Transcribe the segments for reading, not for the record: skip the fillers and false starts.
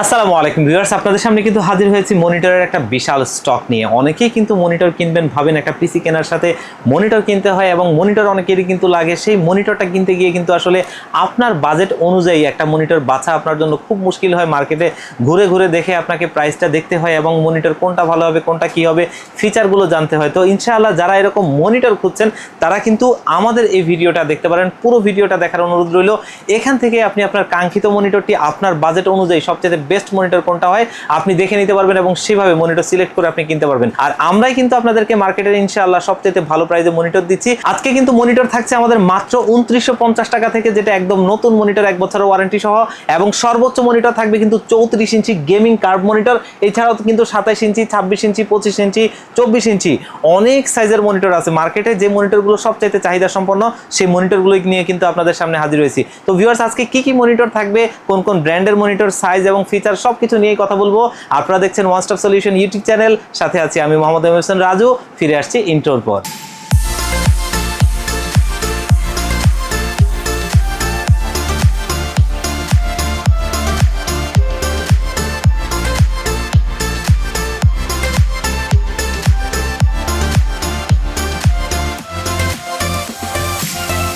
আসসালামু আলাইকুম ভিউয়ার্স, আপনাদের সামনে কিন্তু হাজির হয়েছি মনিটরের একটা বিশাল স্টক নিয়ে। অনেকেই কিন্তু মনিটর কিনবেন ভাবেন একটা পিসি কেনার সাথে মনিটর কিনতে হয় এবং মনিটর অনেকেরই কিন্তু লাগে। সেই মনিটরটা কিনতে গিয়ে কিন্তু আসলে আপনার বাজেট অনুযায়ী একটা মনিটর বাছা আপনার জন্য খুব মুশকিল হয়। মার্কেটে ঘুরে ঘুরে দেখে আপনাকে প্রাইসটা দেখতে হয় এবং মনিটর কোনটা ভালো হবে কোনটা কি হবে ফিচারগুলো জানতে হয়। তো ইনশাআল্লাহ যারা এরকম মনিটর খুঁজছেন তারা কিন্তু আমাদের এই ভিডিওটা দেখতে পারেন। পুরো ভিডিওটা দেখার অনুরোধ রইল। এখান থেকে আপনি আপনার কাঙ্ক্ষিত মনিটরটি আপনার বাজেট অনুযায়ী সবচেয়ে বেস্ট মনিটর কোনটা হয় আপনি দেখে নিতে পারবেন এবং সেভাবে মনিটর সিলেক্ট করে আপনি কিনতে পারবেন। আর আমরাই কিন্তু আপনাদেরকে মার্কেটের ইনশাআল্লাহ সবচেয়ে ভালো প্রাইসে মনিটর দিচ্ছি। আজকে কিন্তু মনিটর থাকছে আমাদের মাত্র 2950 টাকা থেকে, যেটা একদম নতুন মনিটর, 1 বছরের ওয়ারেন্টি সহ, এবং সর্বোচ্চ মনিটর থাকবে কিন্তু 34 ইঞ্চি গেমিং কার্ভ মনিটর। এছাড়াও কিন্তু 27 ইঞ্চি, 26 ইঞ্চি, 25 ইঞ্চি, 24 ইঞ্চি অনেক সাইজের মনিটর আছে। মার্কেটে যে মনিটরগুলো সবচাইতে চাহিদা সম্পন্ন সেই মনিটরগুলো নিয়ে কিন্তু আপনাদের সামনে হাজির হয়েছি। তো ভিউয়ার্স, আজকে কি কি মনিটর থাকবে, কোন কোন ব্র্যান্ডের মনিটর, সাইজ এবং ফিচার সবকিছু নিয়ে কথা বলবো। আপনারা দেখছেন one stop solution YouTube channel, সাথে আছি আমি মোহাম্মদ হোসেন রাজু। ফিরে আসছি ইন্ট্রোর পর।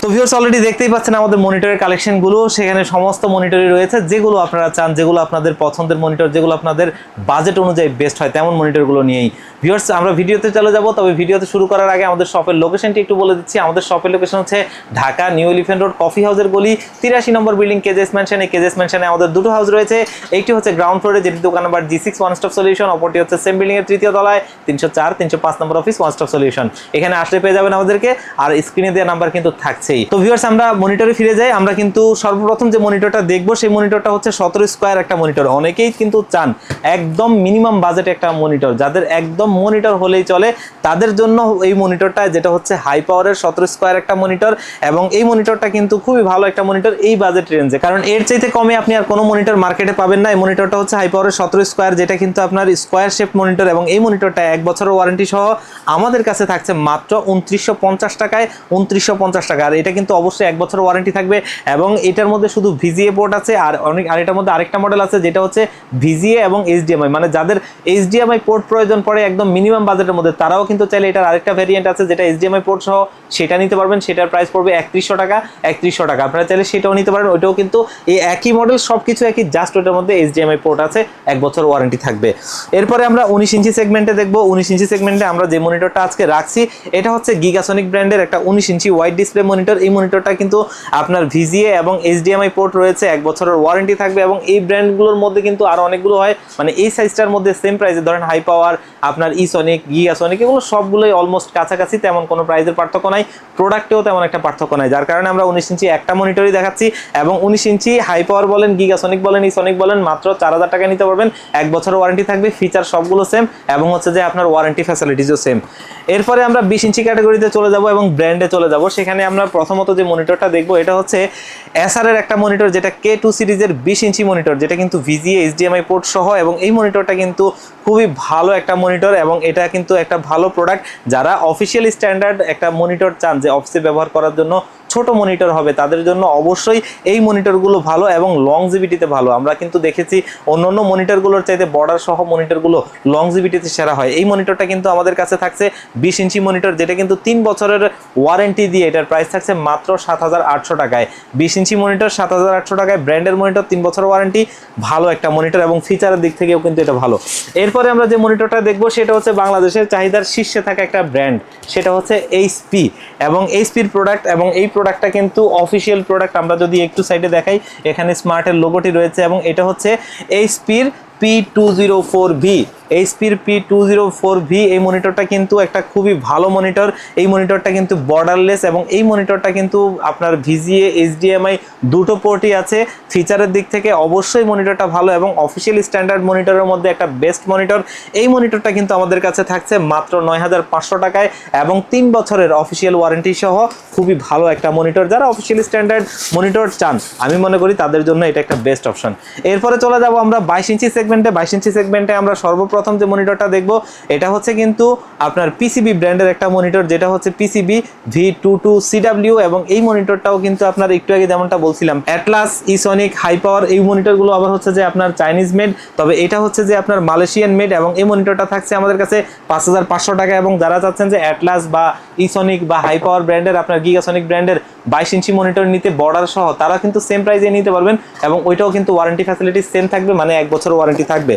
তো ভিউয়ার্স, অলরেডি দেখতেই পাচ্ছেন আমাদের মনিটরের কালেকশনগুলো। সেখানে সমস্ত মনিটরই রয়েছে, যেগুলো আপনারা চান, যেগুলো আপনাদের পছন্দের মনিটর, যেগুলো আপনাদের বাজেট অনুযায়ী বেস্ট হয় তেমন মনিটরগুলো নিয়েই। ভিউয়ার্স, আমরা ভিডিওতে চলে যাব। তবে ভিডিওতে শুরু করার আগে আমাদের শপের লোকেশনটি একটু বলে দিচ্ছি। আমাদের শপের লোকেশন হচ্ছে Dhaka new elephant road, coffee হাউসের গলি, 83 নম্বর বিল্ডিং, কেজেস ম্যানশন। এই কেজেস ম্যানশনে আমাদের দুটো হাউস রয়েছে। একটি হচ্ছে গ্রাউন্ড ফ্লোরে, যেটি দোকান number G6 one stop solution. অপরটি হচ্ছে সেম বিল্ডিং এর তৃতীয় তলায় 304 305 নম্বর অফিস, ওয়ান স্টপ সলিউশন। এখানে আসলে পেয়ে যাবেন আমাদেরকে, আর স্ক্রিনে দেওয়া নাম্বার কিন্তু থাকছেই। তো ভিউয়ার্স, আমরা মনিটরে ফিরে যাই। আমরা কিন্তু সর্বপ্রথম যে মনিটরটা দেখবো সেই মনিটরটা হচ্ছে 17 স্কয়ার একটা মনিটর। অনেকেই কিন্তু চান একদম মিনিমাম বাজেটে একটা মনিটর, যাদের একদম মনিটর হলেই চলে তাদের জন্য এই মনিটরটা, যেটা হচ্ছে হাই পাওয়ারের 17 স্কয়ার একটা মনিটর। এবং এই মনিটরটা কিন্তু খুবই ভালো একটা মনিটর এই বাজেট রেঞ্জে, কারণ এর চাইতে কমে আপনি আর কোনো মনিটর মার্কেটে পাবেন না। এই মনিটরটা হচ্ছে হাই পাওয়ারের 17 স্কয়ার, যেটা কিন্তু আপনার স্কয়ার শেপ মনিটর, এবং এই মনিটরটা 1 বছরের ওয়ারেন্টি সহ আমাদের কাছে থাকছে মাত্র 2950 টাকায়। 2950 টাকা। আর এটা কিন্তু অবশ্যই 1 বছর ওয়ারেন্টি থাকবে, এবং এটার মধ্যে শুধু ভিজিএ পোর্ট আছে। আর এটার মধ্যে আরেকটা মডেল আছে যেটা হচ্ছে ভিজিএ এবং এইচডিএমআই, মানে যাদের এইচডিএমআই পোর্ট প্রয়োজন পড়ে একদম মিনিমাম বাজেটের মধ্যে, তারাও কিন্তু চাইলে এটার আরেকটা ভেরিয়েন্ট আছে যেটা এইচডিএমআই পোর্ট সহ, সেটা নিতে পারবেন। সেটার প্রাইস পড়বে 3100 টাকা। 3100 টাকা আপনারা চাইলে সেটাও নিতে পারেন। ওইটাও কিন্তু এই একই মডেল, সবকিছু একই, জাস্ট ওটার মধ্যে এইচডিএমআই পোর্ট আছে, 1 বছর ওয়ারেন্টি থাকবে। এরপরে আমরা 19 ইঞ্চি সেগমেন্টে দেখবো। 19 ইঞ্চি সেগমেন্টে আমরা যে মনিটরটা আজকে রাখছি এটা হচ্ছে গিগাসনিক ব্র্যান্ডের একটা 19 ইঞ্চি ওয়াইড ডিসপ্লে মনিটর। এই মনিটরটা কিন্তু আপনার ভিজিএ এবং এইচডিএমআই পোর্ট রয়েছে, 1 বছরের ওয়ারেন্টি থাকবে। এবং এই ব্র্যান্ডগুলোর মধ্যে কিন্তু আরো অনেকগুলো হয়, মানে এই সাইজটার মধ্যে সেম প্রাইসে, ধরেন হাই পাওয়ার, আপনার ইসনিক, গিগাসনিক, এগুলো সবগুলোই অলমোস্ট কাছাকাছি, তেমন কোনো প্রাইসের পার্থক্য নাই, প্রোডাক্টেও তেমন একটা পার্থক্য নাই। যার কারণে আমরা 19 ইঞ্চি একটা মনিটরই দেখাচ্ছি। এবং 19 ইঞ্চি হাই পাওয়ার বলেন, গিগাসনিক বলেন, ইসনিক বলেন, মাত্র 4000 টাকা নিতে পারবেন। 1 বছরের ওয়ারেন্টি থাকবে, ফিচার সবগুলো সেম, এবং হচ্ছে যে আপনার ওয়ারেন্টি ফ্যাসিলিটিসও সেম। এরপরে আমরা 20 ইঞ্চি ক্যাটাগরিতে চলে যাব এবং ব্র্যান্ডে চলে যাব। সেখানে আমরা প্রথমত যে মনিটরটা দেখবো এটা হচ্ছে এসারের একটা মনিটর, যেটা K2 সিরিজের 20 ইঞ্চি মনিটর, যেটা কিন্তু ভিজিএ এইচডিএমআই পোর্ট সহ। এবং এই মনিটরটা কিন্তু খুবই ভালো একটা মনিটর, এবং এটা কিন্তু একটা ভালো প্রোডাক্ট। যারা অফিসিয়াল স্ট্যান্ডার্ড একটা মনিটর চান, যে অফিসে ব্যবহার করার জন্য ছোট মনিটর হবে, তাদের জন্য অবশ্যই এই মনিটরগুলো ভালো এবং লংজিভিটিতে ভালো। আমরা কিন্তু দেখেছি অন্যান্য মনিটরগুলোর চাইতে বর্ডার সহ মনিটরগুলো লংজিভিটিতে সেরা হয়। এই মনিটরটা কিন্তু আমাদের কাছে থাকছে 20 ইঞ্চি মনিটর, যেটা কিন্তু 3 বছরের ওয়ারেন্টি দিয়ে এটার প্রাইস থাকছে মাত্র 7800 টাকায়। 20 ইঞ্চি মনিটর 7800 টাকায়, ব্র্যান্ডের মনিটর, 3 বছরের ওয়ারেন্টি, ভালো একটা মনিটর, এবং ফিচারের দিক থেকেও কিন্তু এটা ভালো। এরপরে আমরা যে মনিটরটা দেখবো সেটা হচ্ছে বাংলাদেশের চাহিদার শীর্ষে থাকা একটা ব্র্যান্ড, সেটা হচ্ছে এইচপি। এবং এইচপির প্রোডাক্ট, এবং এই প্রোডাক্টটা কিন্তু অফিসিয়াল প্রোডাক্ট। আমরা যদি একটু সাইডে দেখাই, এখানে স্মার্টের লোগোটি রয়েছে, এবং এটা হচ্ছে এইচপির P204V। এইচপির P204V এই মনিটরটা কিন্তু একটা খুবই ভালো মনিটর। এই মনিটরটা কিন্তু বর্ডারলেস, এবং এই মনিটরটা কিন্তু আপনার ভিজিএ এইচডিএমআই দুটো পোর্টই আছে। ফিচারের দিক থেকে অবশ্যই মনিটরটা ভালো, এবং অফিসিয়াল স্ট্যান্ডার্ড মনিটরের মধ্যে একটা বেস্ট মনিটর। এই মনিটরটা কিন্তু আমাদের কাছে থাকছে মাত্র 9500 টাকায়, এবং 3 বছরের অফিসিয়াল ওয়ারেন্টি সহ খুবই ভালো একটা মনিটর। যারা অফিসিয়াল স্ট্যান্ডার্ড মনিটর চান, আমি মনে করি তাদের জন্য এটা একটা বেস্ট অপশন। এরপরে চলে যাব আমরা 22 ইঞ্চি সেগমেন্টে। 22 ইঞ্চি সেগমেন্টে আমরা সর্বপ্রথম সর্বপ্রথম যে মনিটরটা দেখব এটা হচ্ছে কিন্তু আপনার পিসিবি ব্র্যান্ডের একটা মনিটর, যেটা হচ্ছে পিসিবি V22CW, এবং এই মনিটরটাও কিন্তু আপনার একটু আগে যেমনটা বলছিলাম অ্যাটলাস, ইসনিক, হাই পাওয়ার, এই মনিটরগুলো আবার হচ্ছে যে আপনার চাইনিজ মেড, তবে এটা হচ্ছে যে আপনার মালয়েশিয়ান মেড, এবং এই মনিটরটা থাকছে আমাদের কাছে 5500 টাকা। এবং যারা চাচ্ছেন যে অ্যাটলাস বা ইসনিক বা হাই পাওয়ার ব্র্যান্ডের আপনার গিগাসনিক ব্র্যান্ডের 22 ইঞ্চি মনিটর নিতে বর্ডার সহ, তারা কিন্তু সেম প্রাইসে নিতে পারবেন, এবং ওইটাও কিন্তু ওয়ারেন্টি ফ্যাসিলিটি সেম থাকবে, মানে 1 বছর ওয়ারেন্টি থাকবে।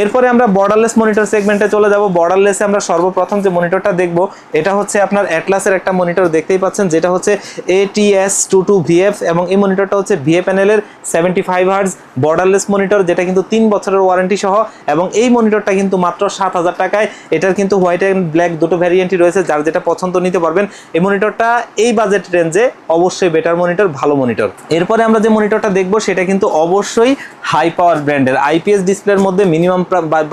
এরপরে আমরা বর্ডারলেস মনিটর সেগমেন্টে চলে যাব। বর্ডারলেসে আমরা সর্বপ্রথম যে মনিটরটা দেখব এটা হচ্ছে আপনার অ্যাটলাসের একটা মনিটর, দেখতেই পাচ্ছেন, যেটা হচ্ছে ATS22VF, এবং এই মনিটরটা হচ্ছে VA প্যানেলের 75 হার্জ বর্ডারলেস মনিটর, যেটা কিন্তু 3 বছরের ওয়ারেন্টি সহ, এবং এই মনিটরটা কিন্তু মাত্র 7000 টাকায়। এটার কিন্তু হোয়াইট অ্যান্ড ব্ল্যাক দুটো ভ্যারিয়েন্টই রয়েছে, যার যেটা পছন্দ নিতে পারবেন। এই মনিটরটা এই বাজেট রেঞ্জে অবশ্যই বেটার মনিটর, ভালো মনিটর। এরপরে আমরা যে মনিটরটা দেখব সেটা কিন্তু অবশ্যই হাই পাওয়ার ব্র্যান্ডের আইপিএস ডিসপ্লের মধ্যে মিনিমাম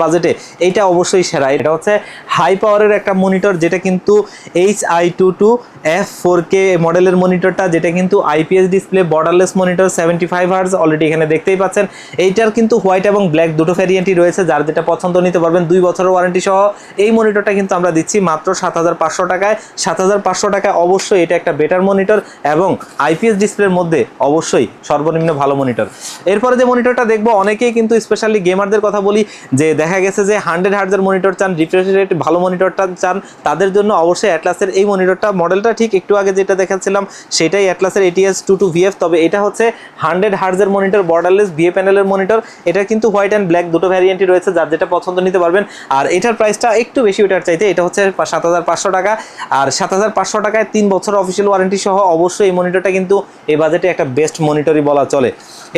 বাজেটে এইটা অবশ্যই সেরা। এটা হচ্ছে হাই পাওয়ারের একটা মনিটর, যেটা কিন্তু HI22F4K মডেলের মনিটরটা, যেটা কিন্তু IPS display borderless monitor 75 hertz, already এখানে দেখতেই পাচ্ছেন। এইটার কিন্তু হোয়াইট এবং ব্ল্যাক দুটো ভ্যারিয়েন্টই রয়েছে, যার যেটা পছন্দ নিতে পারবেন, 2 বছরের ওয়ারেন্টি সহ। এই মনিটরটা কিন্তু আমরা দিচ্ছি মাত্র 7500 টাকায়। 7500 টাকায় অবশ্যই এটা একটা বেটার মনিটর, এবং আইপিএস ডিসপ্লের মধ্যে অবশ্যই সর্বনিম্ন ভালো মনিটর। এরপরে যে মনিটরটা দেখবো, অনেকেই কিন্তু স্পেশালি গেমারদের কথা বলি, যে দেখা গেছে যে 100 হার্জের মনিটর চান, রিফ্রেশ রেট ভালো মনিটরটা চান, তাদের জন্য অবশ্যই অ্যাটলাসের এই মনিটরটা, মডেলটা ঠিক একটু আগে যেটা দেখাচ্ছিলাম সেটাই অ্যাটলাসের ATS22VF, তবে এটা হচ্ছে 100 হার্জের মনিটর, বর্ডারলেস VA প্যানেলের মনিটর। এটা কিন্তু হোয়াইট অ্যান্ড ব্ল্যাক দুটো ভ্যারিয়েন্টই রয়েছে, যার যেটা পছন্দ নিতে পারবেন। আর এটার প্রাইসটা একটু বেশি ওটার চাইতে, এটা হচ্ছে 7500 টাকা। আর 7500 টাকায় 3 বছর অফিসিয়াল ওয়ারেন্টি সহ অবশ্যই এই মনিটরটা কিন্তু এই বাজেটে একটা বেস্ট মনিটরই বলা চলে।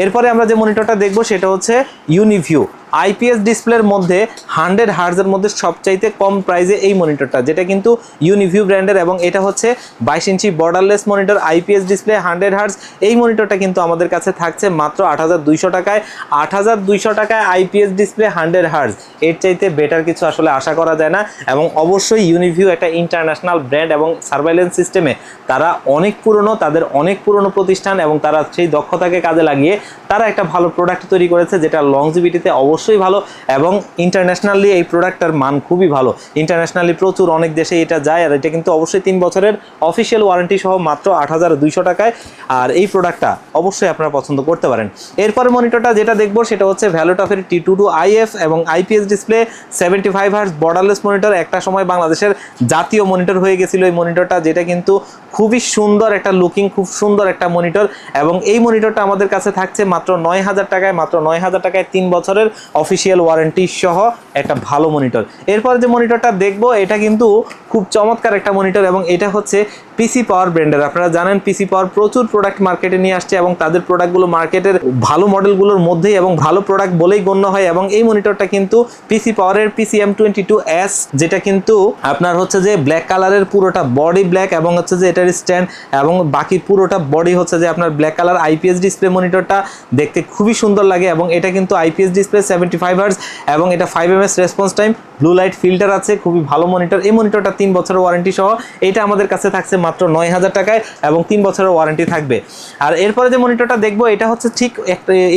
এরপরে আমরা যে মনিটরটা দেখবো সেটা হচ্ছে ইউনিভিউ আইপিএস ডিসপ্লের মধ্যে 100 হার্জের মধ্যে সবচাইতে কম প্রাইসে এই মনিটরটা, যেটা কিন্তু ইউনিভিউ ব্র্যান্ডের, এবং এটা হচ্ছে 22 inch borderless monitor IPS display 100 hertz. এই মনিটরটা কিন্তু আমাদের কাছে থাকছে মাত্র 8200 টাকায়। 8200 টাকায় আইপিএস ডিসপ্লে 100 হার্জ, এর চাইতে বেটার কিছু আসলে আশা করা যায় না। এবং অবশ্যই ইউনিভিউ একটা ইন্টারন্যাশনাল ব্র্যান্ড, এবং সার্ভাইলেন্স সিস্টেমে তারা অনেক পুরনো, তাদের অনেক পুরনো প্রতিষ্ঠান, এবং তারা সেই দক্ষতাকে কাজে লাগিয়ে তারা একটা ভালো প্রোডাক্ট তৈরি করেছে, যেটা লংজিভিটিতে অবশ্যই ভালো, এবং ইন্টারন্যাশনালি এই প্রোডাক্টটার মান খুবই ভালো। ইন্টারন্যাশনালি প্রচুর অনেক দেশে এটা যায়, আর এটা কিন্তু অবশ্যই 3 বছরের অফিসিয়াল ওয়ারেন্টি সহ মাত্র 8200 টাকায়। আর এই প্রোডাক্টটা অবশ্যই আপনারা পছন্দ করতে পারেন। এরপরে মনিটরটা যেটা দেখবো সেটা হচ্ছে ভ্যালোটফের T22IF, এবং IPS display 75 hertz borderless monitor. একটা সময় বাংলাদেশের জাতীয় মনিটর হয়ে গেছিল এই মনিটরটা, যেটা কিন্তু খুবই সুন্দর একটা লুকিং, খুব সুন্দর একটা মনিটর, এবং এই মনিটরটা আমাদের কাছে থাকছে মাত্র 9000 টাকায়। মাত্র 9000 টাকায় 3 বছরের অফিসিয়াল ওয়ারেন্টি সহ একটা ভালো মনিটর। এরপর যে মনিটরটা দেখবো এটা কিন্তু খুব চমৎকার একটা মনিটর, এবং এটা হচ্ছে পিসি পাওয়ার ব্র্যান্ডের। আপনারা জানেন পিসি পাওয়ার প্রচুর প্রোডাক্ট মার্কেটে নিয়ে আসছে, এবং তাদের প্রোডাক্টগুলো মার্কেটের ভালো মডেলগুলোর মধ্যেই এবং ভালো প্রোডাক্ট বলেই গণ্য হয়। এবং এই মনিটরটা কিন্তু পিসি পাওয়ারের PCM22S, যেটা কিন্তু আপনার হচ্ছে যে ব্ল্যাক কালারের, পুরোটা বডি ব্ল্যাক, এবং হচ্ছে যে এটার স্ট্যান্ড এবং বাকি পুরোটা বডি হচ্ছে যে আপনার ব্ল্যাক কালার আইপিএস ডিসপ্লে। মনিটরটা দেখতে খুবই সুন্দর লাগে, এবং এটা কিন্তু আইপিএস ডিসপ্লে 75 হার্জ, এবং এটা 5ms response time, blue light filter আছে, খুবই ভালো মনিটর। এই মনিটরটা 3 বছরের ওয়ারেন্টি সহ, এটা আমাদের কাছে থাকছে মাত্র 9000 টাকায়, এবং 3 বছরের ওয়ারেন্টি থাকবে। আর এরপরে যে মনিটরটা দেখবো এটা হচ্ছে ঠিক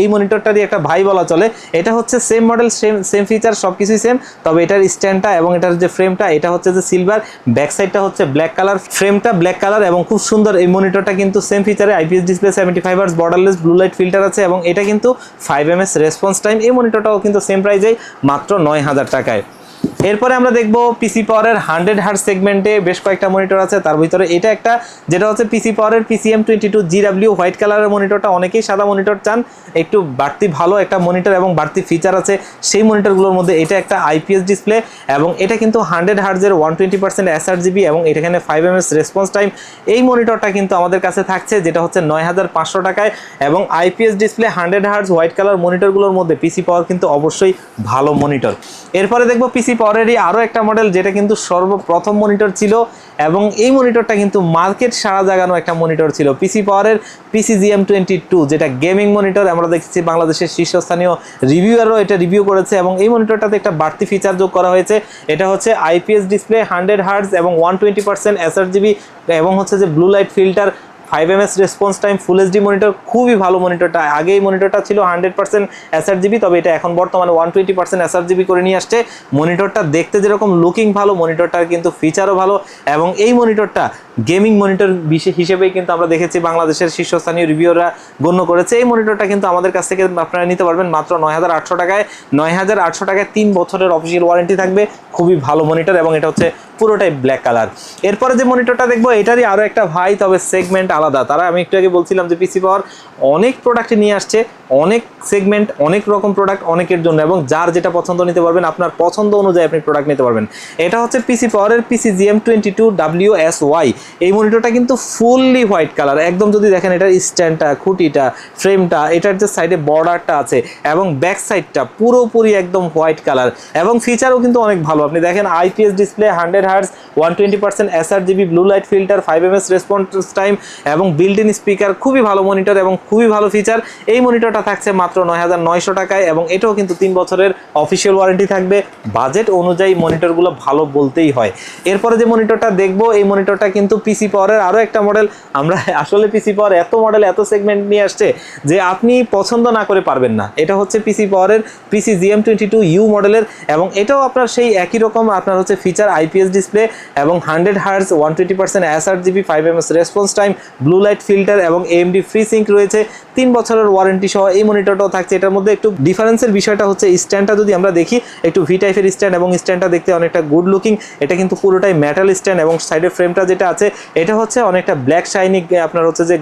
এই মনিটরটারই একটা ভাই বলা চলে। এটা হচ্ছে সেম মডেল, সেম ফিচার, সবকিছুই সেম, তবে এটার স্ট্যান্ডটা এবং এটার যে ফ্রেমটা এটা হচ্ছে যে সিলভার, ব্যাক সাইডটা হচ্ছে ব্ল্যাক কালার, ফ্রেমটা ব্ল্যাক কালার, এবং খুব সুন্দর। এই মনিটরটা কিন্তু সেম ফিচারে, IPS display 75 hertz borderless blue light filter আছে, এবং এটা কিন্তু 5ms রেসপন্স টাইম। এই মনিটরটাও কিন্তু সেম প্রাইসেই মাত্র 9000 টাকায়। এরপরে আমরা দেখবো পিসি পাওয়ারের 100 হার্জ সেগমেন্টে বেশ কয়েকটা মনিটর আছে, তার ভিতরে এটা একটা, যেটা হচ্ছে পিসি পাওয়ারের PCM22GW হোয়াইট কালারের মনিটরটা। অনেকেই সাদা মনিটর চান, একটু বাড়তি ভালো একটা মনিটর এবং বাড়তি ফিচার আছে সেই মনিটরগুলোর মধ্যে এটা একটা আইপিএস ডিসপ্লে, এবং এটা কিন্তু 100 হার্জের 120% sRGB, এবং এখানে 5ms রেসপন্স টাইম। এই মনিটরটা কিন্তু আমাদের কাছে থাকছে, যেটা হচ্ছে 9500 টাকায়, এবং IPS display 100 hertz white colour মনিটরগুলোর মধ্যে পিসি পাওয়ার কিন্তু অবশ্যই ভালো মনিটর। এরপরে দেখবো পিসি পাওয়ারেরই আরও একটা মডেল, যেটা কিন্তু সর্বপ্রথম মনিটর ছিল, এবং এই মনিটরটা কিন্তু মার্কেট সারা জাগানো একটা মনিটর ছিল। পিসি পাওয়ারের PCGM22, যেটা গেমিং মনিটর। আমরা দেখছি বাংলাদেশের শীর্ষস্থানীয় রিভিউয়ারও এটা রিভিউ করেছে, এবং এই মনিটরটাতে একটা বাড়তি ফিচার যোগ করা হয়েছে। এটা হচ্ছে আইপিএস ডিসপ্লে 100 হার্জ এবং 120% sRGB, এবং হচ্ছে যে blue light filter, 5ms response time, full HD monitor, খুবই ভালো মনিটরটা। আগে এই মনিটরটা ছিল 100% এসআরজিবি, তবে এটা এখন বর্তমানে 120% এসআরজিবি করে নিয়ে আসছে। মনিটরটা দেখতে যেরকম লুকিং ভালো, মনিটরটার কিন্তু ফিচারও ভালো, এবং এই মনিটরটা গেমিং মনিটর হিসেবেই কিন্তু আমরা দেখেছি বাংলাদেশের শীর্ষস্থানীয় রিভিউরা গণ্য করেছে। এই মনিটরটা কিন্তু আমাদের কাছ থেকে আপনারা নিতে পারবেন মাত্র 9800 টাকায়। 9800 টাকায় 3 বছরের অফিসিয়াল ওয়ারেন্টি থাকবে, খুবই ভালো মনিটর, এবং এটা হচ্ছে পুরোটাই ব্ল্যাক কালার। এরপরে যে মনিটরটা দেখবো এটারই আরও একটা ভাই, তবে সেগমেন্ট আলাদা। তারা, আমি একটু আগে বলছিলাম যে পিসি পাওয়ার অনেক প্রোডাক্ট নিয়ে আসছে, অনেক সেগমেন্ট, অনেক রকম প্রোডাক্ট অনেকের জন্য, এবং যার যেটা পছন্দ নিতে পারবেন, আপনার পছন্দ অনুযায়ী আপনি প্রোডাক্ট নিতে পারবেন। এটা হচ্ছে পিসি পাওয়ারের PCGM22WSY। এই মনিটরটা কিন্তু ফুললি হোয়াইট কালার, একদম যদি দেখেন এটার স্ট্যান্ডটা, খুঁটিটা, ফ্রেমটা, এটার যে সাইডে বর্ডারটা আছে এবং ব্যাক সাইডটা পুরোপুরি একদম হোয়াইট কালার, এবং ফিচারও কিন্তু অনেক ভালো। আপনি দেখেন IPS display, 100Hz, 120% sRGB, blue light filter, 5ms response time, এবং বিল্ট ইন স্পিকার, খুবই ভালো মনিটর এবং খুবই ভালো ফিচার। এই মনিটরটা থাকছে মাত্র 9900 টাকায়, এবং এটাও কিন্তু 3 বছরের অফিসিয়াল ওয়ারেন্টি থাকবে। বাজেট অনুযায়ী মনিটরগুলো ভালো বলতেই হয়। এরপরে যে মনিটরটা দেখবো, এই মনিটরটা কিন্তু পিসি পাওয়ারের আরও একটা মডেল। আমরা আসলে পিসি পাওয়ার এত মডেল, এত সেগমেন্ট নিয়ে আসছে যে আপনি পছন্দ না করে পারবেন না। এটা হচ্ছে পিসি পাওয়ারের PCGM22U মডেলের, এবং এটাও আপনার সেই একই রকম আপনার হচ্ছে ফিচার, আইপিএস ডিসপ্লে এবং 100Hz, 120% sRGB, 5ms response time, blue light filter, এবং AMD ফ্রি সিঙ্ক রয়েছে। 3 বছরের ওয়ারেন্টি সহ এই মনিটরটাও থাকছে। এটার মধ্যে একটু ডিফারেন্সের বিষয়টা হচ্ছে স্ট্যান্ডটা যদি আমরা দেখি, একটু ভি টাইপের স্ট্যান্ড, এবং স্ট্যান্ডটা দেখতে অনেকটা গুড লুকিং। এটা কিন্তু পুরোটাই মেটাল স্ট্যান্ড, এবং সাইডের ফ্রেমটা যেটা আছে এটা হচ্ছে অনেকটা ব্ল্যাক শাইনি, আপনার হচ্ছে যে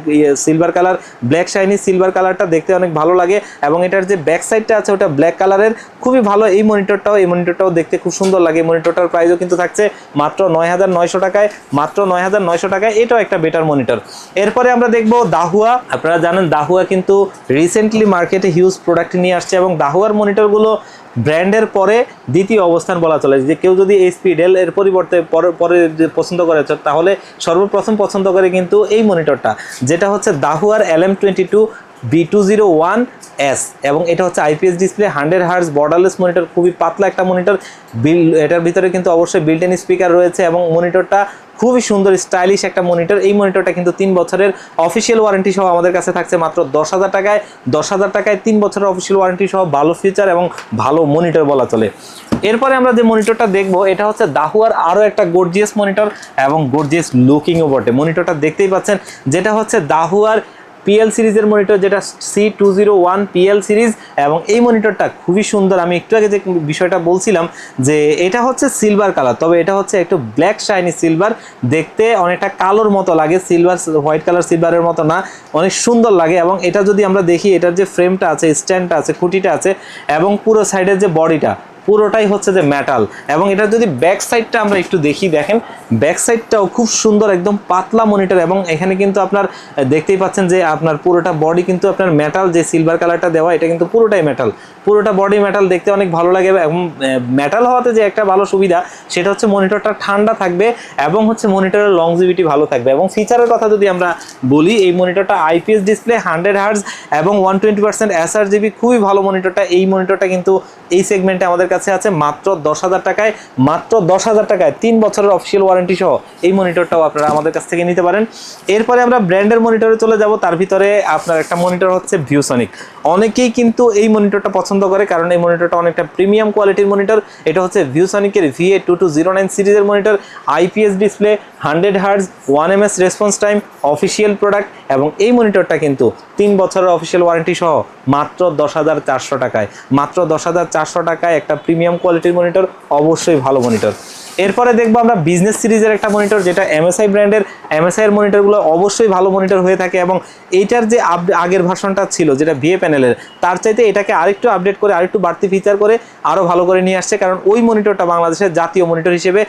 silver colour, black shiny silver কালারটা দেখতে অনেক ভালো লাগে, এবং এটার যে ব্যাক সাইডটা আছে ওটা ব্ল্যাক কালারের, খুবই ভালো। এই মনিটরটাও দেখতে খুব সুন্দর লাগে। মনিটরটার প্রাইসও কিন্তু থাকছে মাত্র 9900 টাকায়, মাত্র 9900 টাকায়। এটাও একটা বেটার মনিটর। এরপরে আমরা দেখবো দাহুয়া। আপনারা জানেন দাহুয়া কিন্তু রিসেন্টলি মার্কেটে হিউজ প্রোডাক্ট নিয়ে আসছে, এবং দাহুয়ার মনিটরগুলো ব্র্যান্ডের পরে দ্বিতীয় অবস্থান বলা চলে। যে কেউ যদি এইচপি, ডেল এর পরিবর্তে পরে পছন্দ করে, তাহলে সর্বপ্রথম পছন্দ করে কিন্তু এই মনিটরটা, যেটা হচ্ছে দাহুয়ার LM22B201S, এবং এটা হচ্ছে IPS display, 100Hz borderless monitor, খুবই পাতলা একটা মনিটর। এটার ভিতরে কিন্তু অবশ্যই বিল্ট ইন স্পিকার রয়েছে, এবং মনিটরটা খুবই সুন্দর স্টাইলিশ একটা মনিটর। এই মনিটরটা কিন্তু 3 বছরের অফিসিয়াল ওয়ারেন্টি সহ আমাদের কাছে থাকছে মাত্র 10,000 টাকায়। 10,000 টাকায় 3 বছরের অফিসিয়াল ওয়ারেন্টি সহ ভালো ফিচার এবং ভালো মনিটর বলা চলে। এরপরে আমরা যে মনিটরটা দেখবো এটা হচ্ছে দাহুয়ার আরও একটা গর্জিয়াস মনিটর, এবং গর্জিয়াস লুকিংও বটে। মনিটরটা দেখতেই পাচ্ছেন, যেটা হচ্ছে দাহুয়ার PL সিরিজের মনিটর, যেটা C201 PL সিরিজ, এবং এই মনিটরটা খুবই সুন্দর। আমি একটু আগে যে বিষয়টা বলছিলাম যে এটা হচ্ছে সিলভার কালার, তবে এটা হচ্ছে একটু ব্ল্যাক শাইনি সিলভার, দেখতে অনেকটা কালোর মতো লাগে, সিলভার হোয়াইট কালার সিলভারের মতো না, অনেক সুন্দর লাগে। এবং এটা যদি আমরা দেখি, এটার যে ফ্রেমটা আছে, স্ট্যান্ডটা আছে, খুঁটিটা আছে, এবং পুরো সাইডের যে বডিটা পুরোটাই হচ্ছে যে মেটাল। এবং এটা যদি ব্যাক সাইডটা আমরা একটু দেখি, দেখেন ব্যাক সাইডটাও খুব সুন্দর, একদম পাতলা মনিটর, এবং এখানে কিন্তু আপনার দেখতেই পাচ্ছেন যে আপনার পুরোটা বডি কিন্তু আপনার মেটাল, যে সিলভার কালারটা দেওয়া এটা কিন্তু পুরোটাই মেটাল, পুরোটা বডি মেটাল, দেখতে অনেক ভালো লাগে। এবং মেটাল হওয়াতে যে একটা ভালো সুবিধা সেটা হচ্ছে মনিটরটা ঠান্ডা থাকবে, এবং হচ্ছে মনিটরের লংজিভিটি ভালো থাকবে। এবং ফিচারের কথা যদি আমরা বলি, এই মনিটরটা আইপিএস ডিসপ্লে, 100Hz এবং 120% এসআরজিবি, খুবই ভালো মনিটরটা। এই মনিটরটা কিন্তু এই সেগমেন্টে আমাদের কাছে আছে মাত্র 10,000 টাকায়, মাত্র 10,000 টাকায় 3 বছরের অফিসিয়াল ওয়ারেন্টি সহ এই মনিটরটাও আপনারা আমাদের কাছ থেকে নিতে পারেন। এরপরে আমরা ব্র্যান্ডের মনিটরে চলে যাব। তার ভিতরে আপনার একটা মনিটর হচ্ছে ভিউসনিক। অনেকেই কিন্তু এই মনিটরটা পছন্দ করে, কারণ এই মনিটরটা অনেকটা প্রিমিয়াম কোয়ালিটির মনিটর। এটা হচ্ছে ভিউসনিকের VA2209 সিরিজের monitor, IPS display, 100Hz, 1ms response time, official product, এবং এই মনিটরটা কিন্তু 3 বছরের অফিসিয়াল ওয়ারেন্টি সহ মাত্র 10,400 টাকায়, মাত্র 10,400 টাকায় একটা প্রিমিয়াম কোয়ালিটির মনিটর, অবশ্যই ভালো মনিটর। এরপরে দেখবো আমরা বিজনেস সিরিজের একটা মনিটর, যেটা MSI ব্র্যান্ডের। MSI এর মনিটরগুলো অবশ্যই ভালো মনিটর হয়ে থাকে, এবং এইটার যে আগের ভার্সনটা ছিল যেটা VA প্যানেলের, তার চাইতে এটাকে আরেকটু আপডেট করে, আরেকটু বাড়তি ফিচার করে আরও ভালো করে নিয়ে আসছে, কারণ ওই মনিটরটা বাংলাদেশের জাতীয় মনিটর হিসেবে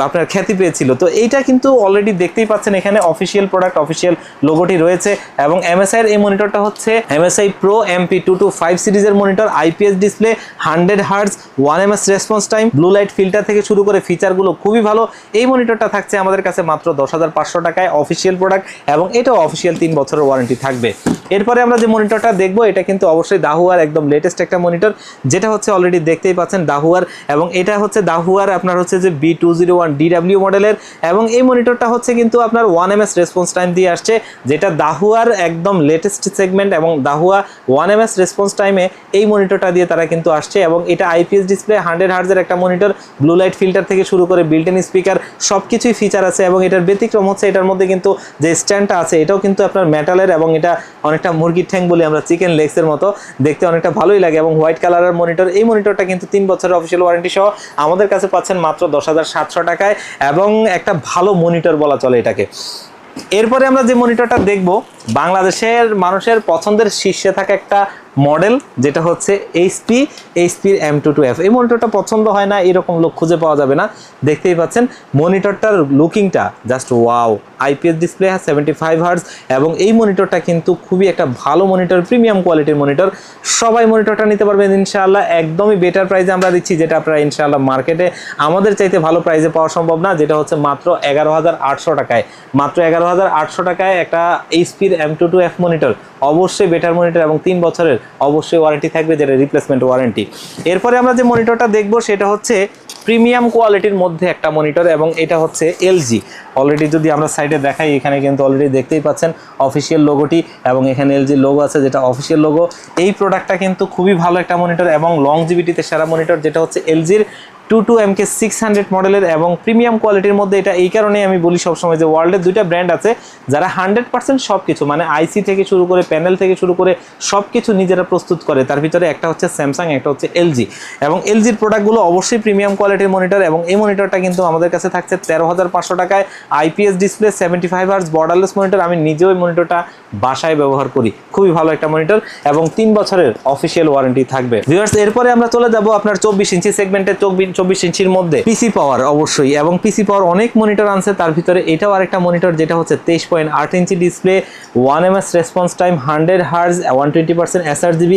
আপনার খ্যাতি পেয়েছিল। তো এইটা কিন্তু অলরেডি দেখতেই পাচ্ছেন, এখানে অফিসিয়াল প্রোডাক্ট, অফিসিয়াল লোগোটি রয়েছে। এবং MSI এর এই মনিটরটা হচ্ছে MSI Pro MP225 সিরিজের monitor, IPS display, 100Hz, 1ms response time, blue light filter থেকে শুরু করে ফিচারগুলো খুবই ভালো। এই মনিটরটা থাকছে আমাদের কাছে মাত্র 10,500 টাকায়। টাকায়, অফিসিয়াল প্রোডাক্ট এবং এটাও অফিসিয়াল 3 বছরের ওয়ারেন্টি থাকবে। এরপরে আমরা যে মনিটরটা দেখবো এটা কিন্তু অবশ্যই দাহুয়ার একদম লেটেস্ট একটা মনিটর, যেটা হচ্ছে অলরেডি দেখতেই পাচ্ছেন দাহুয়ার, এবং এটা হচ্ছে দাহুয়ার আপনার হচ্ছে যে B201 DW মডেলের, এবং এই মনিটরটা হচ্ছে কিন্তু আপনার 1ms রেসপন্স টাইম দিয়ে আসছে, যেটা দাহুয়ার একদম লেটেস্ট সেগমেন্ট, এবং দাহুয়া 1ms রেসপন্স টাইমে এই মনিটরটা দিয়ে তারা কিন্তু আসছে, এবং এটা IPS ডিসপ্লে 100 হার্জের একটা মনিটর, ব্লু লাইট ফিল্টার থেকে শুরু করে বিল্ট ইন স্পিকার সব কিছুই ফিচার আছে, এবং এটার ব্যতিক্রম হচ্ছে এটার মধ্যে কিন্তু যে স্ট্যান্ডটা আছে এটাও কিন্তু আপনার মেটালের, এবং এটা অনেকটা মুরগির ঠ্যাং বলি আমরা, চিকেন লেগসের মতো দেখতে অনেকটা ভালোই লাগে, এবং হোয়াইট কালারের মনিটর। এই মনিটরটা কিন্তু 3 বছরের অফিসিয়াল ওয়ারেন্টি সহ আমাদের কাছে পাচ্ছেন মাত্র 10,700 টাকায়, এবং একটা ভালো মনিটর বলা চলে এটাকে। এরপরে আমরা যে মনিটরটা দেখব বাংলাদেশের মানুষের পছন্দের শীর্ষে থাকা একটা মডেল, যেটা হচ্ছে এইচপির M22F। এই মনিটরটা পছন্দ হয় না এরকম লোক খুঁজে পাওয়া যাবে না। দেখতেই পাচ্ছেন মনিটরটার লুকিংটা just wow. IPS display 75 hertz, এবং এই মনিটরটা কিন্তু খুবই একটা ভালো মনিটর, প্রিমিয়াম কোয়ালিটির মনিটর। সবাই মনিটরটা নিতে পারবেন ইনশাআল্লাহ, একদমই বেটার প্রাইসে আমরা দিচ্ছি, যেটা আপনারা ইনশাআল্লাহ মার্কেটে আমাদের চাইতে ভালো প্রাইসে পাওয়া সম্ভব না, যেটা হচ্ছে মাত্র 11,800 টাকায়। মাত্র 11,800 টাকায় একটা এইচপির M22F মনিটর, অবশ্যই বেটার মনিটর, এবং 3 বছরের অবশ্যই ওয়ারেন্টি থাকবে, যেটা রিপ্লেসমেন্ট ওয়ারেন্টি। এরপরে আমরা যে মনিটরটা দেখব সেটা হচ্ছে প্রিমিয়াম কোয়ালিটির মধ্যে একটা মনিটর, এবং এটা হচ্ছে LG। অলরেডি যদি আমরা সাইডে দেখাই, এখানে কিন্তু অলরেডি দেখতেই পাচ্ছেন অফিসিয়াল লোগোটি, এবং এখানে LG লোগো আছে, যেটা অফিসিয়াল লোগো। এই প্রোডাক্টটা কিন্তু খুবই ভালো একটা মনিটর, এবং লংজিভিটিতে সেরা মনিটর, যেটা হচ্ছে LGর 22MK600 মডেলের, এবং প্রিমিয়াম কোয়ালিটির মধ্যে। এটা এই কারণেই আমি বলি সবসময় যে ওয়ার্ল্ডের দুইটা ব্র্যান্ড আছে যারা 100% সব কিছু, মানে আইসি থেকে শুরু করে প্যানেল থেকে শুরু করে সব কিছু নিজেরা প্রস্তুত করে, তার ভিতরে একটা হচ্ছে স্যামসাং, একটা হচ্ছে LG, এবং LGর প্রোডাক্টগুলো অবশ্যই প্রিমিয়াম কোয়ালিটির মনিটর। এবং এই মনিটরটা কিন্তু আমাদের কাছে থাকছে 13,500 টাকায়, IPS display 75 hertz borderless monitor. আমি নিজেও এই মনিটরটা বাসায় ব্যবহার করি, খুবই ভালো একটা মনিটর, এবং 3 বছরের অফিসিয়াল ওয়ারেন্টি থাকবে। ভিউয়ার্স, এরপরে আমরা চলে যাব আপনার 24 ইঞ্চি সেগমেন্টে, 24 ইঞ্চির মধ্যে পিসি পাওয়ার অবশ্যই, এবং পিসি পাওয়ার অনেক মনিটর আনছে, তার ভিতরে এটাও আরেকটা মনিটর, যেটা হচ্ছে 23.8 inch display, 1ms response time, 100 hertz, 120% sRGB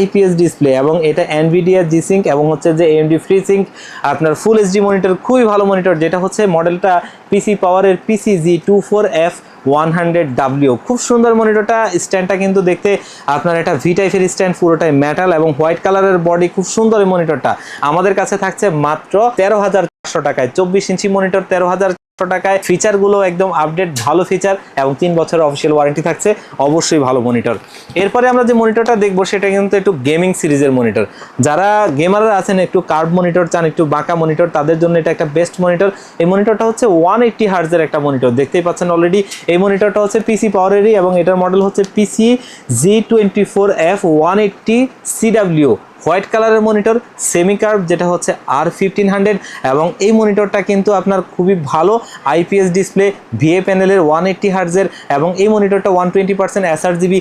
IPS display, এবং এটা NVIDIA G-Sync এবং হচ্ছে যে AMD FreeSync আপনার ফুল HD মনিটর, খুবই ভালো মনিটর, যেটা হচ্ছে মডেলটা পিসি পাওয়ারের PCG24F100W। খুব সুন্দর মনিটরটা, স্ট্যান্ডটা কিন্তু দেখতে আপনার একটা ভি টাইপের স্ট্যান্ড, পুরোটাই মেটাল এবং হোয়াইট কালারের বডি, খুব সুন্দর এই মনিটরটা। আমাদের কাছে থাকছে মাত্র 13,400 টাকায়, 24 ইঞ্চি মনিটর 13,400 টাকায়। ফিচারগুলো একদম আপডেট ভালো ফিচার, এবং 3 বছরের অফিসিয়াল ওয়ারেন্টি থাকছে, অবশ্যই ভালো মনিটর। এরপরে আমরা যে মনিটরটা দেখবো সেটা কিন্তু একটু গেমিং সিরিজের মনিটর। যারা গেমাররা আছেন, একটু কার্ভ মনিটর চান, একটু বাঁকা মনিটর, তাদের জন্য এটা একটা বেস্ট মনিটর। এই মনিটরটা হচ্ছে 180 হার্জের একটা মনিটর, দেখতেই পাচ্ছেন অলরেডি। এই মনিটরটা হচ্ছে পিসি পাওয়ারেরই, এবং এটার মডেল হচ্ছে PCG24F180CW, হোয়াইট কালারের মনিটর, সেমি কার্ভ, যেটা হচ্ছে R1500, এবং এই মনিটরটা কিন্তু আপনার খুবই ভালো IPS ডিসপ্লে, VA প্যানেলের, 180 হার্জের, এবং এই মনিটরটা 120% sRGB,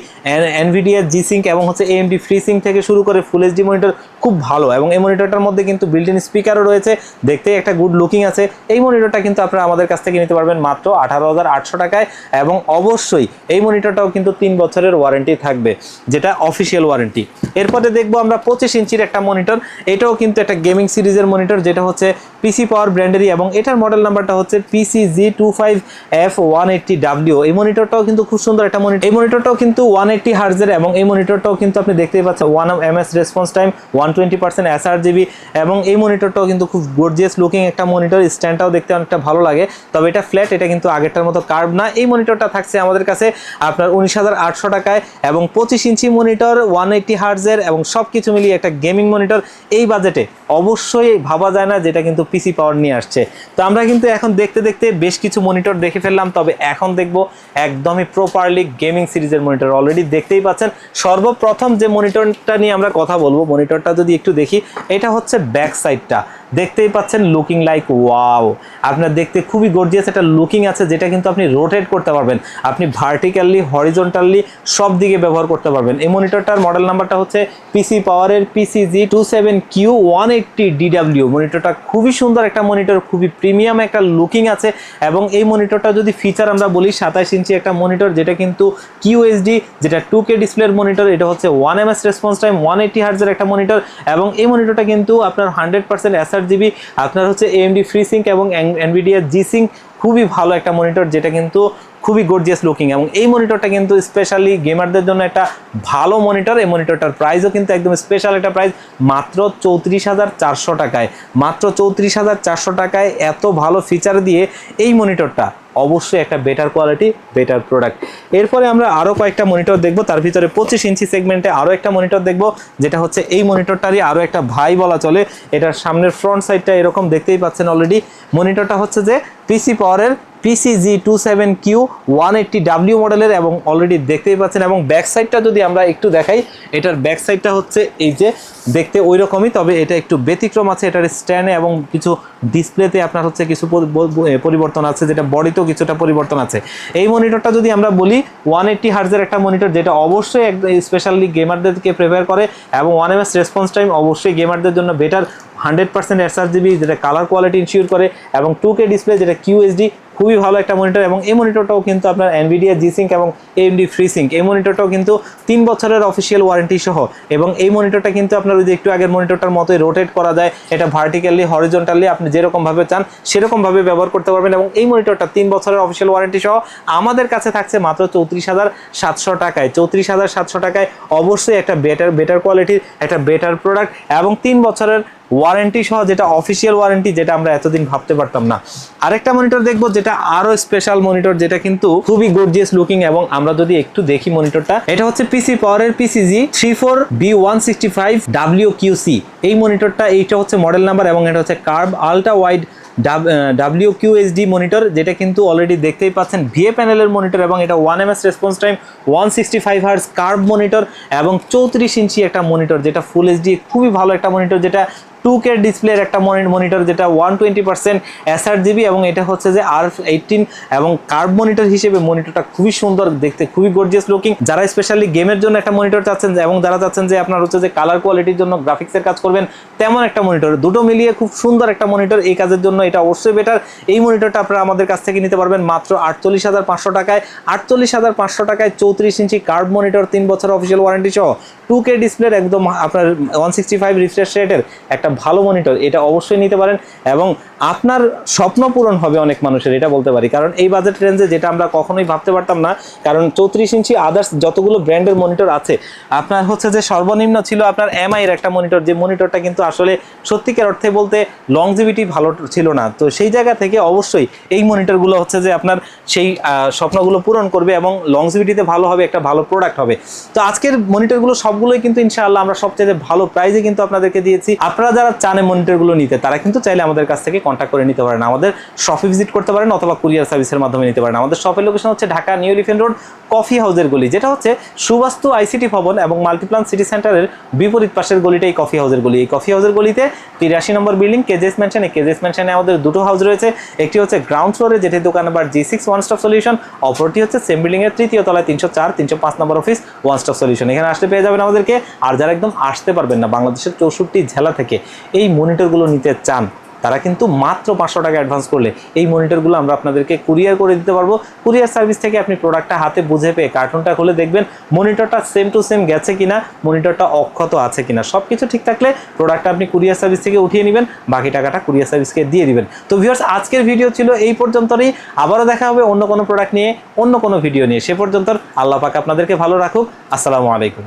NVIDIA G-Sync এবং হচ্ছে AMD FreeSync থেকে শুরু করে ফুল HD মনিটর, খুব ভালো। এবং এই মনিটরটার মধ্যে কিন্তু বিল্ট ইন স্পিকারও রয়েছে, দেখতে একটা গুড লুকিং আছে। এই মনিটরটা কিন্তু আপনারা আমাদের কাছ থেকে নিতে পারবেন মাত্র 18,800 টাকায়, এবং অবশ্যই এই মনিটরটাও কিন্তু 3 বছরের ওয়ারেন্টি থাকবে, যেটা অফিসিয়াল ওয়ারেন্টি। এরপরে দেখবো আমরা 25 ইঞ্চির একটা মনিটর, এটাও কিন্তু একটা গেমিং সিরিজের মনিটর, যেটা হচ্ছে পিসি পাওয়ার ব্র্যান্ডেরই, এবং এটার মডেল নাম্বারটা হচ্ছে PCG25F180W। এই মনিটরটাও কিন্তু খুব সুন্দর একটা মনিটর। এই মনিটরটাও কিন্তু 180 হার্জের, এবং এই মনিটরটাও কিন্তু আপনি দেখতেই পাচ্ছেন 1ms রেসপন্স টাইম, 120% sRGB, এবং এই মনিটরটাও কিন্তু খুব গর্জিয়াস লুকিং একটা মনিটর। স্ট্যান্ডটাও দেখতে অনেকটা ভালো লাগে, তবে এটা ফ্ল্যাট, এটা কিন্তু আগেরটার মতো কার্ভ না। এই মনিটরটা থাকছে আমাদের কাছে আপনার 19,800 টাকায়, এবং 25 ইঞ্চি মনিটর, 180 হার্জের, এবং সব কিছু মিলিয়ে একটা গেমিং মনিটর। এই বাজেটে অবশ্যই ভাবা যায় না যেটা কিন্তু পিসি পাওয়ার নিয়ে আসছে। তো আমরা কিন্তু এখন দেখতে দেখতে বেশ কিছু মনিটর দেখে ফেললাম, তবে এখন দেখব একদমই প্রপারলি গেমিং সিরিজের মনিটর। অলরেডি দেখতেই পাচ্ছেন সর্বপ্রথম যে মনিটরটা নিয়ে আমরা কথা বলবো, মনিটরটা যদি একটু দেখি, এটা হচ্ছে ব্যাক সাইডটা, দেখতেই পাচ্ছেন লুকিং লাইক ওয়াও। আপনার দেখতে খুবই গর্জিয়াস একটা লুকিং আছে, যেটা কিন্তু আপনি রোটেট করতে পারবেন, আপনি ভার্টিক্যালি, হরিজন্টালি সব দিকে ব্যবহার করতে পারবেন। এই মনিটরটার মডেল নাম্বারটা হচ্ছে পিসি পাওয়ারের PCG27Q180DW। মনিটরটা খুবই সুন্দর একটা মনিটর, খুবই প্রিমিয়াম একটা লুকিং আছে, এবং এই মনিটরটা যদি ফিচার আমরা বলি, 27 ইঞ্চি একটা মনিটর, যেটা কিন্তু QHD, যেটা 2K ডিসপ্লের মনিটর। এটা হচ্ছে 1ms রেসপন্স টাইম, 180 হার্জের একটা মনিটর, এবং এই মনিটরটা কিন্তু আপনার 100% sRGB, আপনার হচ্ছে AMD FreeSync এবং NVIDIA G-Sync খুবই ভালো একটা মনিটর, যেটা কিন্তু খুবই গর্জিয়াস লুকিং, এবং এই মনিটরটা কিন্তু স্পেশালি গেমারদের জন্য একটা ভালো মনিটর। এই মনিটরটার প্রাইসও কিন্তু একদম স্পেশাল একটা প্রাইস, মাত্র 34,400 টাকায়। মাত্র 34,400 টাকায় এত ভালো ফিচার দিয়ে এই মনিটরটা অবশ্যই একটা বেটার কোয়ালিটি, বেটার প্রোডাক্ট। এরপরে আমরা আরও কয়েকটা মনিটর দেখব, তার ভিতরে 25 ইঞ্চি সেগমেন্টে আরও একটা মনিটর দেখব, যেটা হচ্ছে এই মনিটরটারই আরও একটা ভাই বলা চলে। এটার সামনের ফ্রন্ট সাইডটা এরকম দেখতেই পাচ্ছেন অলরেডি। মনিটরটা হচ্ছে যে পিসি পাওয়ারের PCG27Q 180W মডেলের, এবং অলরেডি দেখতেই পাচ্ছেন। এবং ব্যাক সাইডটা যদি আমরা একটু দেখাই, এটার ব্যাক সাইডটা হচ্ছে এই যে দেখতে ওই রকমই, তবে এটা একটু ব্যতিক্রম আছে। এটার স্ট্যান্ডে এবং কিছু ডিসপ্লেতে আপনার হচ্ছে কিছু পরিবর্তন আছে, যেটা বডিতেও কিছুটা পরিবর্তন আছে। এই মনিটরটা যদি আমরা বলি 180 হার্জের একটা মনিটর, যেটা অবশ্যই একদম স্পেশালি গেমারদেরকে প্রেফার করে, এবং 1ms রেসপন্স টাইম অবশ্যই গেমারদের জন্য বেটার। 100% sRGB, যেটা কালার কোয়ালিটি ইনশিওর করে, এবং 2K ডিসপ্লে, যেটা QHD, খুবই ভালো একটা মনিটর। এবং এই মনিটরটাও কিন্তু আপনার NVIDIA G-Sync এবং AMD FreeSync, এই মনিটরটাও কিন্তু 3 বছরের অফিসিয়াল ওয়ারেন্টি সহ। এবং এই মনিটরটা কিন্তু আপনার ওই যে একটু আগের মনিটরটার মতোই রোটেট করা যায়, এটা ভার্টিক্যালি হরিজন্টালি আপনি যেরকমভাবে চান সেরকমভাবে ব্যবহার করতে পারবেন। এবং এই মনিটরটা 3 বছরের অফিসিয়াল ওয়ারেন্টি সহ আমাদের কাছে থাকছে মাত্র 34,700 টাকায়। 34,700 টাকায় অবশ্যই একটা বেটার কোয়ালিটির একটা বেটার প্রোডাক্ট, এবং 3 বছরের ওয়ারেন্টি সহ, যেটা অফিসিয়াল ওয়ারেন্টি, যেটা আমরা এতদিন ভাবতে পারতাম না। আরেকটা মনিটর দেখবো, যেটা আরো স্পেশাল মনিটর, যেটা কিন্তু খুবই গর্জিয়াস লুকিং। এবং আমরা যদি একটু দেখি মনিটরটা, এটা হচ্ছে পিসি পাওয়ারের PCG34B165WQC এই মনিটরটা। এইটা হচ্ছে মডেল নাম্বার, এবং এটা হচ্ছে curve ultra wide WQHD monitor, যেটা কিন্তু অলরেডি দেখতেই পাচ্ছেন VA প্যানেলের মনিটর, এবং এটা 1ms response time, 165 hertz curve monitor, এবং 34 ইঞ্চি একটা মনিটর, যেটা ফুল এইচডি, খুবই ভালো একটা মনিটর, যেটা 2K ডিসপ্লের একটা মনিটর, যেটা 120% sRGB, এবং এটা হচ্ছে যে R18 এবং কার্ভ মনিটর হিসেবে মনিটরটা খুবই সুন্দর দেখতে, খুবই গর্জিয়াস লুকিং। যারা স্পেশালি গেমের জন্য একটা মনিটর চাচ্ছেন, এবং যারা চাচ্ছেন যে আপনার হচ্ছে যে কালার কোয়ালিটির জন্য গ্রাফিক্সের কাজ করবেন, তেমন একটা মনিটর, দুটো মিলিয়ে খুব সুন্দর একটা মনিটর। এই কাজের জন্য এটা অবশ্যই বেটার। এই মনিটরটা আপনারা আমাদের কাছ থেকে নিতে পারবেন মাত্র 48,500 টাকায়। 48,500 টাকায় 34 ইঞ্চি কার্ভ মনিটর, 3 বছর অফিসিয়াল ওয়ারেন্টি সহ, 2K ডিসপ্লের একদম আপনার 165 রিফ্রেশ রেটের একটা ভালো মনিটর, এটা অবশ্যই নিতে পারেন। এবং আপনার স্বপ্ন পূরণ হবে অনেক মানুষের, এটা বলতে পারি, কারণ এই বাজেট রেঞ্জে যেটা আমরা কখনোই ভাবতে পারতাম না। কারণ 34 ইঞ্চি আদার্স যতগুলো ব্র্যান্ডের মনিটর আছে, আপনার হচ্ছে যে সর্বনিম্ন ছিল আপনার MI এর একটা মনিটর, যে মনিটরটা কিন্তু আসলে সত্যিকার অর্থে বলতে লংজিভিটি ভালো ছিল না। তো সেই জায়গা থেকে অবশ্যই এই মনিটরগুলো হচ্ছে যে আপনার সেই স্বপ্নগুলো পূরণ করবে, এবং লংজিভিটিতে ভালো হবে, একটা ভালো প্রোডাক্ট হবে। তো আজকের মনিটরগুলো সবগুলোই কিন্তু ইনশাআল্লাহ আমরা সবচেয়ে ভালো প্রাইসে কিন্তু আপনাদেরকে দিয়েছি। আপনারা যারা চান মনিটরগুলো নিতে, তারা কিন্তু চাইলে আমাদের কাছ থেকে কন্ট্যাক্ট করে নিতে পারেন, আমাদের শপে ভিজিট করতে পারেন, অথবা কুরিয়ার সার্ভিসের মাধ্যমে নিতে পারেন। আমাদের শপের লোকেশন হচ্ছে Dhaka new elephant road, coffee হাউসের গলি, যেটা হচ্ছে সুবাস্তু ICT ভবন এবং মাল্টিপ্লান সিটি সেন্টারের বিপরীত পাশের গলিটাই কফি হাউসের গলি। এই কফি হাউসের গলিতে 83 নম্বর বিল্ডিং কেজেস ম্যানশন। এই কেজেস ম্যানশনে আমাদের দুটো হাউস রয়েছে, একটি হচ্ছে গ্রাউন্ড ফ্লোরে, যেটি দোকান number G6 one stop solution, অপরটি হচ্ছে সেম বিল্ডিং এর তৃতীয় তলায় 304 305 নম্বর অফিস ওয়ান স্টপ সলিউশন। এখানে আসলে পেয়ে যাবেন আমাদেরকে। আর যারা একদম আসতে পারবেন না, বাংলাদেশের 64 জেলা থেকে এই মনিটরগুলো নিতে চান, তারা কিন্তু মাত্র 500 টাকা অ্যাডভান্স করলে এই মনিটরগুলো আমরা আপনাদেরকে কুরিয়ার করে দিতে পারবো। কুরিয়ার সার্ভিস থেকে আপনি প্রোডাক্টটা হাতে বুঝে পেয়ে কার্টুনটা খুলে দেখবেন মনিটরটা সেম টু সেম গেছে কিনা, মনিটরটা অক্ষত আছে কিনা, সব কিছু ঠিক থাকলে প্রোডাক্টটা আপনি কুরিয়ার সার্ভিস থেকে উঠিয়ে নেবেন, বাকি টাকাটা কুরিয়ার সার্ভিসকে দিয়ে দিবেন। তো ভিউয়ার্স, আজকের ভিডিও ছিল এই পর্যন্তই। আবারও দেখা হবে অন্য কোনো প্রোডাক্ট নিয়ে, অন্য কোনো ভিডিও নিয়ে। সে পর্যন্ত আল্লাহ পাক আপনাদেরকে ভালো রাখুক। আসসালামু আলাইকুম।